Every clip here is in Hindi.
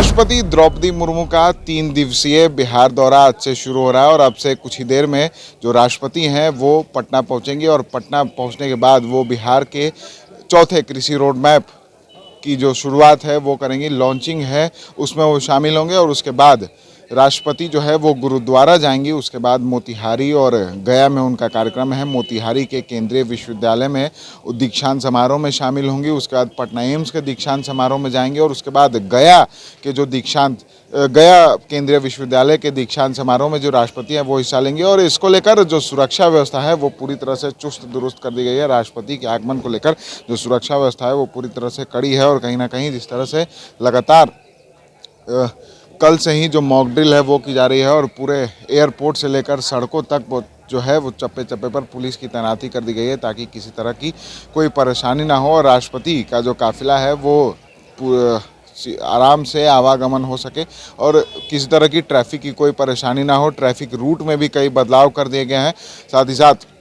राष्ट्रपति द्रौपदी मुर्मू का 3 दिवसीय बिहार दौरा आज से शुरू हो रहा है और अब से कुछ ही देर में जो राष्ट्रपति हैं वो पटना पहुंचेंगे और पटना पहुंचने के बाद वो बिहार के चौथे कृषि रोड मैप की जो शुरुआत है वो करेंगी, लॉन्चिंग है उसमें वो शामिल होंगे और उसके बाद राष्ट्रपति जो है वो गुरुद्वारा जाएंगी। उसके बाद मोतिहारी और गया में उनका कार्यक्रम है। मोतिहारी के केंद्रीय विश्वविद्यालय में दीक्षांत समारोह में शामिल होंगी। उसके बाद पटना एम्स के दीक्षांत समारोह में जाएंगे और उसके बाद गया केंद्रीय विश्वविद्यालय के दीक्षांत समारोह में जो राष्ट्रपति हैं वो हिस्सा लेंगे। और इसको लेकर जो सुरक्षा व्यवस्था है वो पूरी तरह से चुस्त दुरुस्त कर दी गई है। राष्ट्रपति के आगमन को लेकर जो सुरक्षा व्यवस्था है वो पूरी तरह से कड़ी है और कहीं ना कहीं जिस तरह से लगातार कल से ही जो मॉक ड्रिल है वो की जा रही है और पूरे एयरपोर्ट से लेकर सड़कों तक वो जो है वो चप्पे चप्पे पर पुलिस की तैनाती कर दी गई है ताकि किसी तरह की कोई परेशानी ना हो और राष्ट्रपति का जो काफिला है वो आराम से आवागमन हो सके और किसी तरह की ट्रैफिक की कोई परेशानी ना हो। ट्रैफिक रूट में भी कई बदलाव कर दिए गए हैं। साथ ही साथ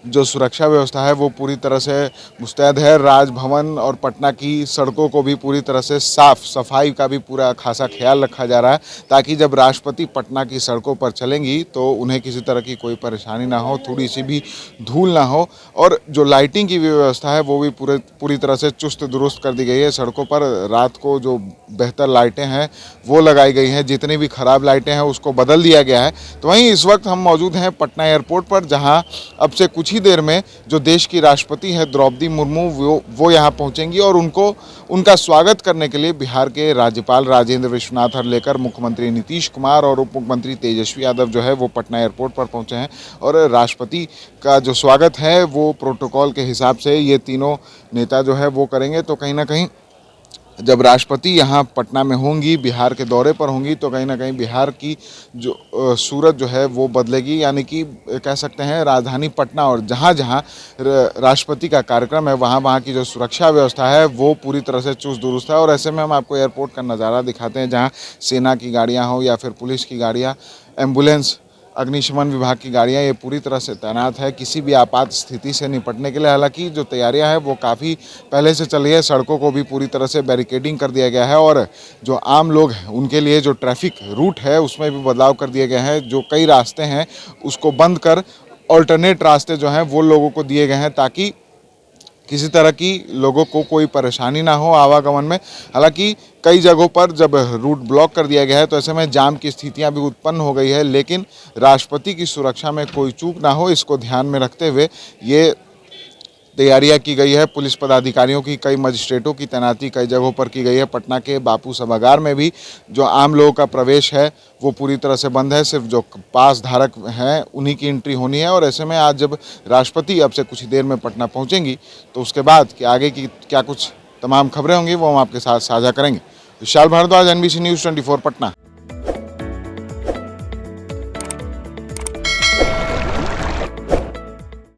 जो सुरक्षा व्यवस्था है वो पूरी तरह से मुस्तैद है। राजभवन और पटना की सड़कों को भी पूरी तरह से साफ सफाई का भी पूरा खासा ख्याल रखा जा रहा है ताकि जब राष्ट्रपति पटना की सड़कों पर चलेंगी तो उन्हें किसी तरह की कोई परेशानी ना हो, थोड़ी सी भी धूल ना हो। और जो लाइटिंग की व्यवस्था है वो भी पूरी तरह से चुस्त दुरुस्त कर दी गई है। सड़कों पर रात को जो बेहतर लाइटें हैं वो लगाई गई हैं, जितनी भी खराब लाइटें हैं उसको बदल दिया गया है। तो वहीं इस वक्त हम मौजूद हैं पटना एयरपोर्ट पर, जहाँ अब से कुछ ही देर में जो देश की राष्ट्रपति है द्रौपदी मुर्मू वो यहाँ पहुँचेंगी और उनका स्वागत करने के लिए बिहार के राज्यपाल राजेंद्र विश्वनाथ और लेकर मुख्यमंत्री नीतीश कुमार और उप मुख्यमंत्री तेजस्वी यादव जो है वो पटना एयरपोर्ट पर पहुँचे हैं। और राष्ट्रपति का जो स्वागत है वो प्रोटोकॉल के हिसाब से ये तीनों नेता जो है वो करेंगे। तो कहीं ना कहीं जब राष्ट्रपति यहाँ पटना में होंगी, बिहार के दौरे पर होंगी, तो कहीं ना कहीं बिहार की जो सूरत जो है वो बदलेगी। यानी कि कह सकते हैं राजधानी पटना और जहाँ जहाँ राष्ट्रपति का कार्यक्रम है वहाँ वहाँ की जो सुरक्षा व्यवस्था है वो पूरी तरह से चुस्त दुरुस्त है। और ऐसे में हम आपको एयरपोर्ट का नज़ारा दिखाते हैं जहाँ सेना की गाड़ियाँ हो या फिर पुलिस की गाड़ियाँ, एम्बुलेंस, अग्निशमन विभाग की गाड़ियां ये पूरी तरह से तैनात है किसी भी आपात स्थिति से निपटने के लिए। हालांकि जो तैयारियां हैं वो काफ़ी पहले से चल रही है। सड़कों को भी पूरी तरह से बैरिकेडिंग कर दिया गया है और जो आम लोग हैं उनके लिए जो ट्रैफिक रूट है उसमें भी बदलाव कर दिए गए हैं। जो कई रास्ते हैं उसको बंद कर ऑल्टरनेट रास्ते जो हैं वो लोगों को दिए गए हैं ताकि किसी तरह की लोगों को कोई परेशानी ना हो आवागमन में। हालांकि कई जगहों पर जब रूट ब्लॉक कर दिया गया है तो ऐसे में जाम की स्थितियां भी उत्पन्न हो गई है, लेकिन राष्ट्रपति की सुरक्षा में कोई चूक ना हो इसको ध्यान में रखते हुए ये तैयारियां की गई है। पुलिस पदाधिकारियों की, कई मजिस्ट्रेटों की तैनाती कई जगहों पर की गई है। पटना के बापू सभागार में भी जो आम लोगों का प्रवेश है वो पूरी तरह से बंद है, सिर्फ जो पास धारक हैं उन्हीं की एंट्री होनी है। और ऐसे में आज जब राष्ट्रपति अब से कुछ देर में पटना पहुंचेंगी तो उसके बाद कि आगे की क्या कुछ तमाम खबरें होंगी वो हम आपके साथ साझा करेंगे। Vishal Bhardwaj, NBC news 24 Patna.